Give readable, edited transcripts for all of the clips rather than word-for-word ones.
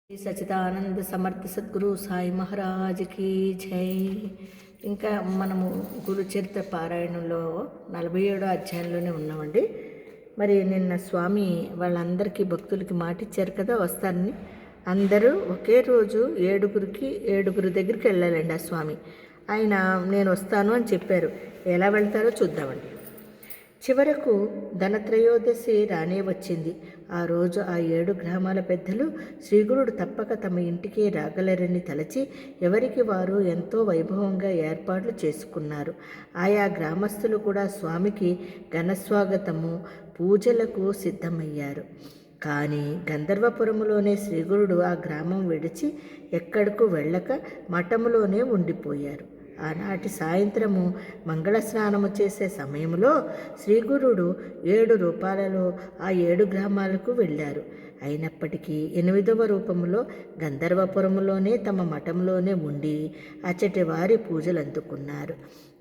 శ్రీ సచిదానంద సమర్థ సద్గురు సాయి మహారాజ్కి జై. ఇంకా మనము గురు చరిత్ర పారాయణంలో 47వ అధ్యాయంలోనే ఉన్నామండి. మరి నిన్న స్వామి వాళ్ళందరికీ భక్తులకి మాట ఇచ్చారు కదా వస్తారని. అందరూ ఒకే రోజు ఏడుగురు దగ్గరికి వెళ్ళాలండి. ఆ స్వామి ఆయన నేను వస్తాను అని చెప్పారు. ఎలా వెళ్తారో చూద్దామండి. చివరకు ధనత్రయోదశి రానే వచ్చింది. ఆ రోజు ఆ 7 గ్రామాల పెద్దలు శ్రీగురుడు తప్పక తమ ఇంటికి రాగలరని తలచి ఎవరికి వారు ఎంతో వైభవంగా ఏర్పాట్లు చేసుకున్నారు. ఆయా గ్రామస్తులు కూడా స్వామికి ఘనస్వాగతము పూజలకు సిద్ధమయ్యారు. కానీ గంధర్వపురములోనే శ్రీగురుడు ఆ గ్రామం విడిచి ఎక్కడకు వెళ్ళక మఠములోనే ఉండిపోయారు. ఆనాటి సాయంత్రము మంగళ స్నానము చేసే సమయంలో శ్రీగురుడు 7 రూపాలలో ఆ 7 గ్రామాలకు వెళ్ళారు. అయినప్పటికీ 8వ రూపములో గంధర్వపురములోనే తమ మఠంలోనే ఉండి అచ్చటి వారి పూజలు అందుకున్నారు.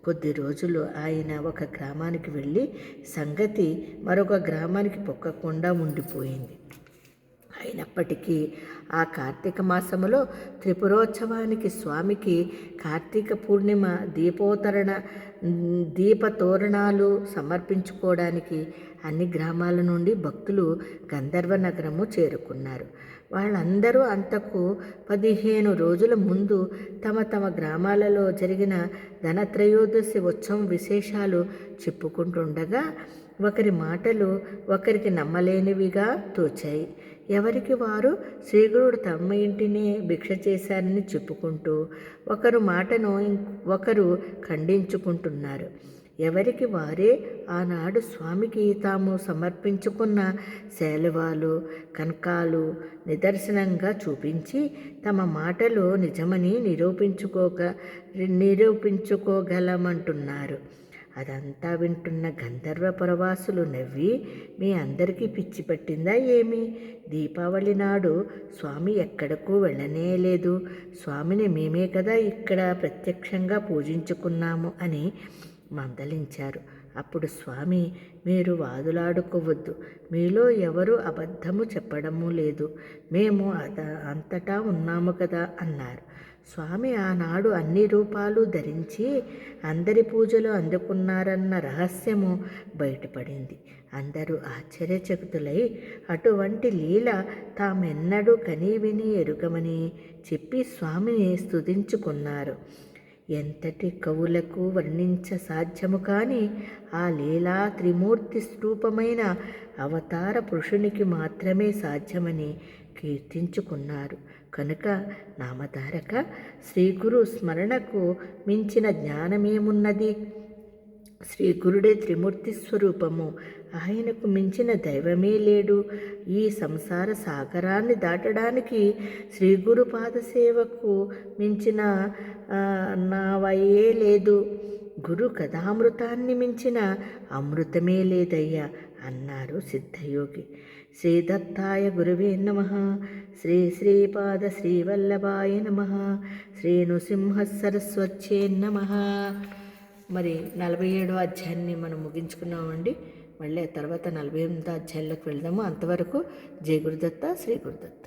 కొద్ది రోజులు ఆయన ఒక గ్రామానికి వెళ్ళి సంగతి మరొక గ్రామానికి పొక్కకుండా ఉండిపోయింది. అయినప్పటికీ ఆ కార్తీక మాసములో త్రిపురోత్సవానికి స్వామికి కార్తీక పూర్ణిమ దీపతోరణాలు సమర్పించుకోవడానికి అన్ని గ్రామాల నుండి భక్తులు గంధర్వ నగరము చేరుకున్నారు. వాళ్ళందరూ అంతకు 15 రోజుల ముందు తమ తమ గ్రామాలలో జరిగిన ధనత్రయోదశి ఉత్సవం విశేషాలు చెప్పుకుంటుండగా ఒకరి మాటలు ఒకరికి నమ్మలేనివిగా తోచాయి. ఎవరికి వారు శ్రీగురుడు తమ ఇంటిని భిక్ష చేశారని చెప్పుకుంటూ ఒకరు మాటను ఒకరు ఖండించుకుంటున్నారు. ఎవరికి వారే ఆనాడు స్వామికి తాము సమర్పించుకున్న శాలువాలు కనకాలు నిదర్శనంగా చూపించి తమ మాటలు నిజమని నిరూపించుకోగలమంటున్నారు. అదంతా వింటున్న గంధర్వ పురవాసులు నవ్వి, మీ అందరికీ పిచ్చి పట్టిందా ఏమి? దీపావళి నాడు స్వామి ఎక్కడకు వెళ్ళనే లేదు. స్వామిని మేమే కదా ఇక్కడ ప్రత్యక్షంగా పూజించుకున్నాము అని మందలించారు. అప్పుడు స్వామి, మీరు వాదులాడుకోవద్దు. మీలో ఎవరు అబద్ధము చెప్పడము లేదు. మేము అంతటా ఉన్నాము కదా అన్నారు. స్వామి ఆనాడు అన్ని రూపాలు ధరించి అందరి పూజలు అందుకున్నారన్న రహస్యము బయటపడింది. అందరూ ఆశ్చర్యచకితులై అటువంటి లీల తామెన్నడూ కనీ విని ఎరుగమని చెప్పి స్వామిని స్తుతించుకున్నారు. ఎంతటి కవులకు వర్ణించ సాధ్యము కాని ఆ లీలా త్రిమూర్తి రూపమైన అవతార పురుషునికి మాత్రమే సాధ్యమని కీర్తించుకున్నారు. కనుక నామధారక శ్రీగురు స్మరణకు మించిన జ్ఞానమేమున్నది? శ్రీగురుడే త్రిమూర్తి స్వరూపము. ఆయనకు మించిన దైవమే లేడు. ఈ సంసార సాగరాన్ని దాటడానికి శ్రీగురు పాదసేవకు మించిన నావయే లేదు. గురు కథామృతాన్ని మించిన అమృతమే లేదయ్యా అన్నారు సిద్ధయోగి. శ్రీదత్తాయ గురువే నమః. శ్రీ శ్రీపాద శ్రీవల్లభాయ నమః. శ్రీ నృసింహ సరస్వత్యే నమః. మరి 47వ అధ్యాయాన్ని మనం ముగించుకున్నామండి. మళ్ళీ ఆ తర్వాత 48వ అధ్యాయంలోకి వెళ్దాము. అంతవరకు జై గురుదత్త, శ్రీ గురుదత్త.